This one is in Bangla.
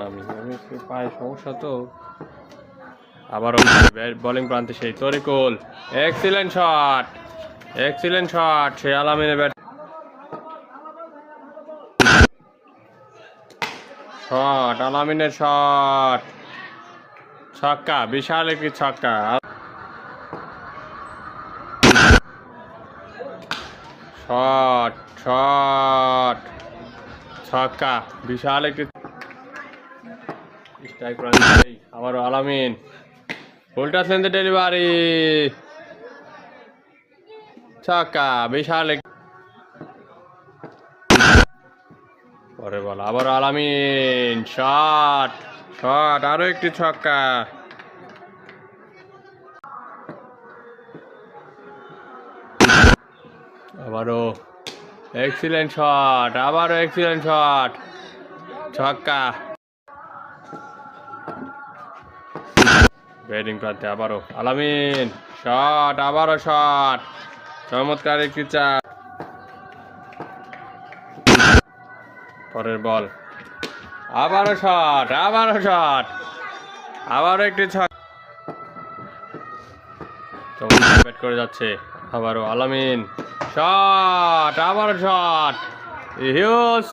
আমি পায়ে সমস্যা তো। আবারও বোলিং প্রান্তে সেই তরিকুল, এক্সিলেন্ট শট সেই আলামিনের ব্যাট, আলামিনের শট, ছক্কা, বিশাল একটি ছক্কা, শট ছক্কা, বিশাল একটি স্ট্রাইক। আবারও আলামিন, উল্টা সেন্সে ডেলিভারি, ছক্কা, বিশাল পরে বল। আবারও আলামিন, শট আরো একটি ছক্কা, আবারও এক্সিলেন্ট শট, ছক্কা। ব্যাটিং প্রান্তে আবারও আলামিন, শট, চমৎকার একটি চার। পরের বল, আবারও শট, আবারও একটি ছক্কা। চমৎকার ব্যাট করে যাচ্ছে। আবারও আলামিন, শট, হিউজ